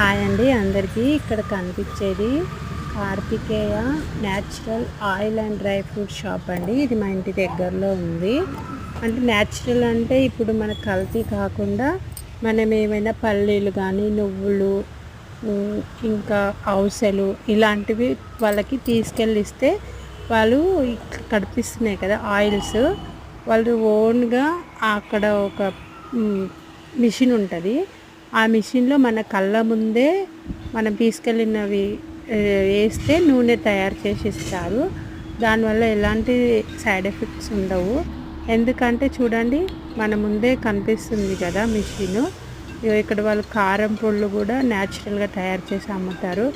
Hi అండి అందరికీ. ఇక్కడ కనిపించేది Karthikeya natural oil and dry fruit shop అండి. ఇది మా ఇంటి దగ్గరలో ఉంది. అంటే న్యాచురల్ అంటే ఇప్పుడు మన కల్తీ కాకుండా మనం ఏమైనా పల్లీలు కానీ నువ్వులు ఇంకా అవసలు ఇలాంటివి వాళ్ళకి తీసుకెళ్ళి ఇస్తే వాళ్ళు కనిపిస్తున్నాయి కదా ఆయిల్స్, వాళ్ళు ఓన్గా అక్కడ ఒక మిషన్ ఉంటుంది. ఆ మిషన్లో మన కళ్ళ ముందే మనం తీసుకెళ్ళినవి వేస్తే నూనె తయారు చేసి ఇస్తారు. దానివల్ల ఎలాంటి సైడ్ ఎఫెక్ట్స్ ఉండవు. ఎందుకంటే చూడండి, మన ముందే కనిపిస్తుంది కదా మిషను. ఇక్కడ వాళ్ళు కారం పొళ్ళు కూడా న్యాచురల్గా తయారు చేసి అమ్ముతారు.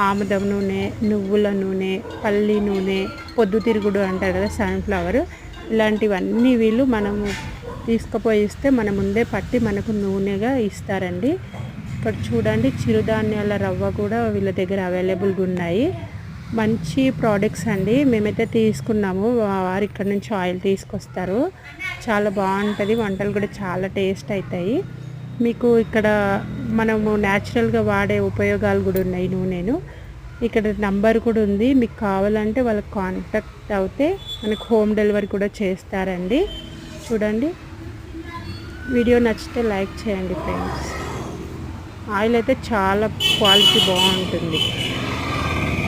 ఆముదం నూనె, నువ్వుల నూనె, పల్లి నూనె, పొద్దుతిరుగుడు అంటారు కదా, సన్ఫ్లవర్, ఇలాంటివన్నీ వీళ్ళు మనము తీసుకుపోయి ఇస్తే మన ముందే పట్టి మనకు నూనెగా ఇస్తారండి. ఇక్కడ చూడండి, చిరుధాన్యాల రవ్వ కూడా వీళ్ళ దగ్గర అవైలబుల్గా ఉన్నాయి. మంచి ప్రోడక్ట్స్ అండి. మేమైతే తీసుకున్నాము. వారు ఇక్కడ నుంచి ఆయిల్ తీసుకొస్తారు. చాలా బాగుంటుంది. వంటలు కూడా చాలా టేస్ట్ అవుతాయి. మీకు ఇక్కడ మనము న్యాచురల్గా వాడే ఉపయోగాలు కూడా ఉన్నాయి నూనెను. ఇక్కడ నంబర్ కూడా ఉంది. మీకు కావాలంటే వాళ్ళకి కాంటాక్ట్ అవుతే మనకు హోమ్ డెలివరీ కూడా చేస్తారండి. చూడండి, వీడియో నచ్చితే లైక్ చేయండి ఫ్రెండ్స్. ఆయిల్ అయితే చాలా క్వాలిటీ బాగుంటుంది.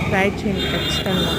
ట్రై చేయండి ఖచ్చితంగా.